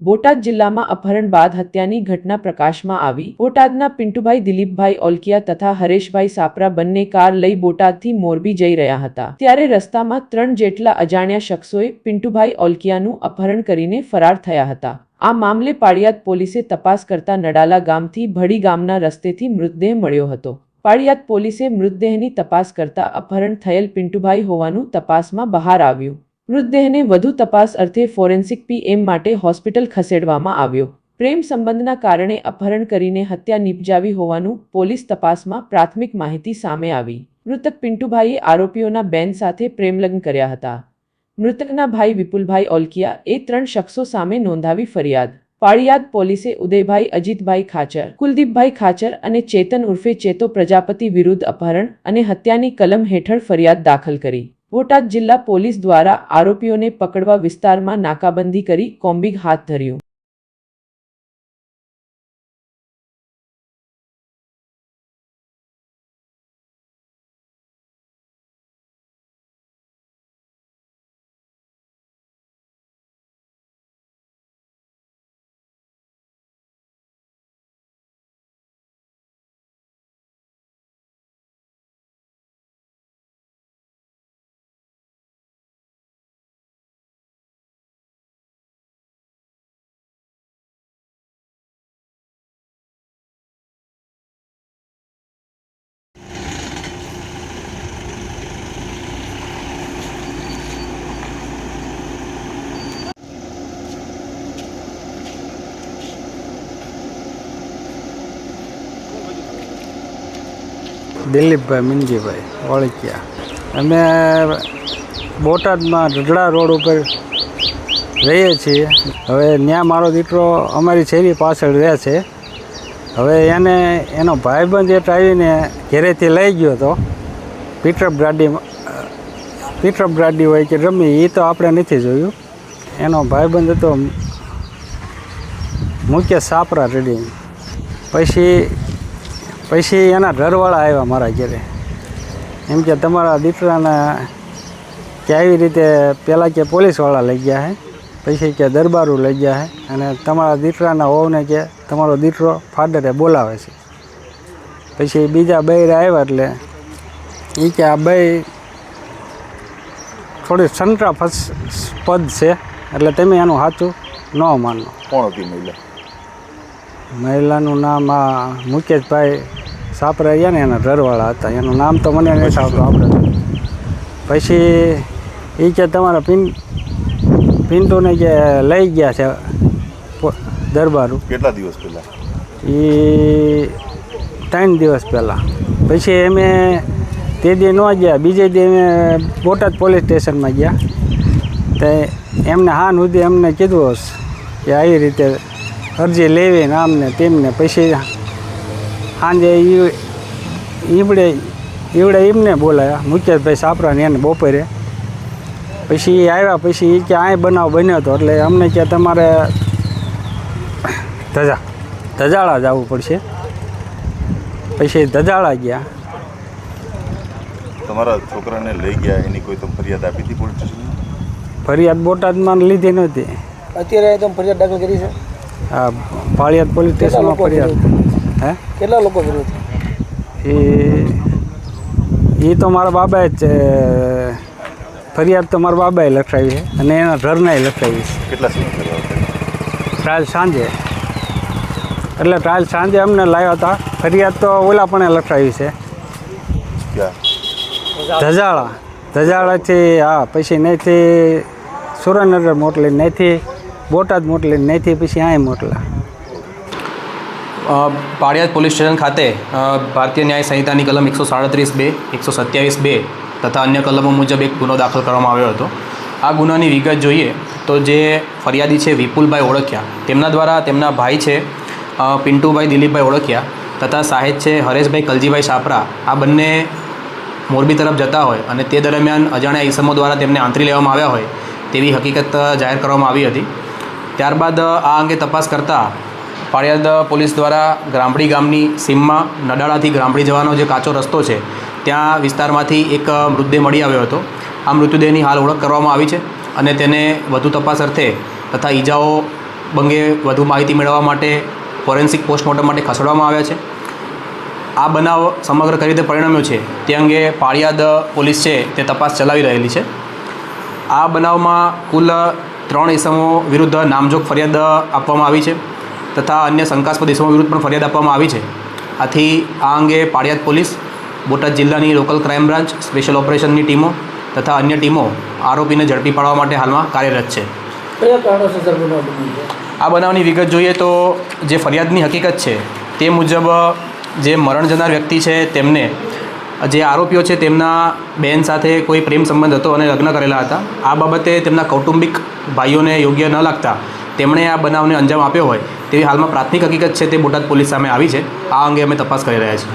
બોટાદ જિલ્લામાં અપહરણ બાદ હત્યાની ઘટના પ્રકાશમાં આવી। બોટાદના પિન્ટુભાઈ દિલીપભાઈ ઓલકિયા તથા હરેશભાઈ સાપરા બંને કાર લઈ બોટાદથી મોરબી જઈ રહ્યા હતા, ત્યારે રસ્તામાં 3 જેટલા અજાણ્યા શખ્સોએ પિન્ટુભાઈ ઓલકિયાનું અપહરણ કરીને ફરાર થયા હતા। આ મામલે પાળિયાદ પોલીસે તપાસ કરતા નડાલા ગામથી ભડી ગામના રસ્તેથી મૃતદેહ મળ્યો હતો। પાળિયાદ પોલીસે મૃતદેહની તપાસ કરતા અપહરણ થયેલ પિન્ટુભાઈ હોવાનું તપાસમાં બહાર આવ્યું। મૃતદેહને વધુ તપાસ અર્થે ફોરેન્સિક પીએમ માટે હોસ્પિટલ ખસેડવામાં આવ્યો। પ્રેમ સંબંધના કારણે અપહરણ કરીને હત્યા નિપજાવી હોવાનું પોલીસ તપાસમાં પ્રાથમિક માહિતી સામે આવી। મૃતક પિન્ટુભાઈએ આરોપીઓના બેન સાથે પ્રેમલગ્ન કર્યા હતા। મૃતકના ભાઈ વિપુલભાઈ ઓલકિયા એ 3 શખ્સો સામે નોંધાવી ફરિયાદ। પાળિયાદ પોલીસે ઉદયભાઈ અજીતભાઈ ખાચર, કુલદીપભાઈ ખાચર અને ચેતન ઉર્ફે ચેતો પ્રજાપતિ વિરુદ્ધ અપહરણ અને હત્યાની કલમ હેઠળ ફરિયાદ દાખલ કરી। બોટાદ જિલ્લા પોલીસ દ્વારા આરોપીઓને પકડવા વિસ્તારમાં નાકાબંધી કરી કોમ્બિંગ હાથ ધર્યું। દિલીપભાઈ મિંજીભાઈ ઓળખ્યા। અમે બોટાદમાં રઢડા રોડ ઉપર રહીએ છીએ। હવે ત્યાં મારો દીકરો અમારી શેરી પાછળ રહે છે। હવે એનો ભાઈબંધ એક આવીને ઘરેથી લઈ ગયો હતો। પીટરપ ગાડી હોય કે રમી એ તો આપણે નથી જોયું। એનો ભાઈબંધ હતો મુકેશ સાપરા રેડી। પછી એના ઘરવાળા આવ્યા મારા ઘરે, એમ કે તમારા દીકરાને કે આવી રીતે પહેલાં કે પોલીસવાળા લઈ ગયા છે, પછી કે દરબારું લઈ ગયા છે, અને તમારા દીકરાના વહુને કે તમારો દીકરો ફાધરે બોલાવે છે। પછી બીજા બૈરા આવ્યા એટલે એ કે આ બે થોડી સંકરાપદ છે, એટલે તમે એનું સાચું ન માનો। કોણ હતી મહિલા? મહિલાનું નામ આ મુકેશભાઈ સાપરા રહ્યા ને એના ઘરવાળા હતા। એનું નામ તો મને નથી આવતું આપણે। પછી એ કે તમારા પિન્ટુને કે લઈ ગયા છે દરબારું। કેટલા દિવસ પહેલાં? એ 3 દિવસ પહેલાં। પછી અમે તે દી ન ગયા, બીજે દી અમે બોટાદ પોલીસ સ્ટેશનમાં ગયા। તો એમને હાન સુધી અમને કીધું કે આવી રીતે અરજી લેવી ને આમને તેમને। પછી સાંજે ઈવડે એમને બોલાયા મુકેશભાઈ સાપરાને એને બપોરે। પછી એ આવ્યા, પછી એ કે આ બનાવ બન્યો હતો એટલે અમને કે તમારે ધજાળા જવું પડશે। પછી ધજાળા ગયા। તમારા છોકરાને લઈ ગયા એની કોઈ તમે ફરિયાદ આપી હતી પોલીસ સ્ટેશનમાં? ફરિયાદ બોટાદમાં લીધી નહોતી। અત્યારે તમે ફરિયાદ દાખલ કરી છે? હા, પાળિયાદ પોલીસ સ્ટેશનમાં ફરિયાદ। હે, કેટલા લોકો વિરુદ્ધ? એ તો મારા બાબાએ જ ફરિયાદ તો મારા બાબાએ લખાવી છે અને એના ઘરનાએ લખાવી છે। કેટલા સમય કર્યો? ટ્રાયલ સાંજે, એટલે ટ્રાયલ સાંજે અમને લાવ્યા હતા। ફરિયાદ તો ઓલા પણ લખાવી છે ધજાળાથી। હા, પછી નહીંથી સુરેન્દ્રનગર મોકલી, નહીંથી બોટાદ મોકલી, નહીંથી પછી અહીં મોકલા। પાળિયાદ પોલીસ સ્ટેશન ખાતે ભારતીય ન્યાય સંહિતાની કલમ 137(2), 127(2) તથા અન્ય કલમો મુજબ એક ગુનો દાખલ કરવામાં આવ્યો હતો। આ ગુનાની વિગત જોઈએ તો જે ફરિયાદી છે વિપુલભાઈ ઓળખ્યા, તેમના દ્વારા તેમના ભાઈ છે પિન્ટુભાઈ દિલીપભાઈ ઓળખ્યા તથા સાહેબ છે હરેશભાઈ કલજીભાઈ સાપરા, આ બંને મોરબી તરફ જતા હોય અને તે દરમિયાન અજાણ્યા ઈસમો દ્વારા તેમને આંતરી લેવામાં આવ્યા હોય તેવી હકીકત જાહેર કરવામાં આવી હતી। ત્યારબાદ આ અંગે તપાસ કરતાં પાળિયાદ પોલીસ દ્વારા ગ્રામડી ગામની સીમમાં નડાળાથી ગ્રામડી જવાનો જે કાચો રસ્તો છે ત્યાં વિસ્તારમાંથી એક મૃતદેહ મળી આવ્યો હતો। આ મૃતદેહની હાલ ઓળખ કરવામાં આવી છે અને તેને વધુ તપાસ અર્થે તથા ઈજાઓ અંગે વધુ માહિતી મેળવવા માટે ફોરેન્સિક પોસ્ટમોર્ટમ માટે ખસેડવામાં આવ્યા છે. આ બનાવ સમગ્ર કઈ રીતે પરિણમ્યો છે તે અંગે પાળિયાદ પોલીસ છે તે તપાસ ચલાવી રહેલી છે. આ બનાવમાં કુલ 3 ઇસમો વિરુદ્ધ નામજોગ ફરિયાદ આપવામાં આવી છે તથા અન્ય શંકાસ્પદ ઇસમો વિરુદ્ધ પણ ફરિયાદ આપવામાં આવી છે. આથી આ અંગે પાળિયાદ પોલીસ, બોટાદ જિલ્લાની લોકલ ક્રાઇમ બ્રાન્ચ, સ્પેશિયલ ઓપરેશનની ટીમો તથા અન્ય ટીમો આરોપીને ઝડપી પાડવા માટે હાલમાં કાર્યરત છે. કયા કારણોસર સર બનાવ બન્યો છે? આ બનાવની વિગત જોઈએ તો જે ફરિયાદની હકીકત છે તે મુજબ જે મરણ જનાર વ્યક્તિ છે તેમને જે આરોપીઓ છે તેમના બહેન સાથે કોઈ પ્રેમ સંબંધ હતો અને લગ્ન કરેલા હતા. આ બાબતે તેમના કૌટુંબિક ભાઈઓને યોગ્ય ન લાગતા તેમણે આ બનાવને અંજામ આપ્યો હોય તેવી હાલમાં પ્રાથમિક હકીકત છે તે બોટાદ પોલીસ સામે આવી છે. આ અંગે અમે તપાસ કરી રહ્યા છીએ.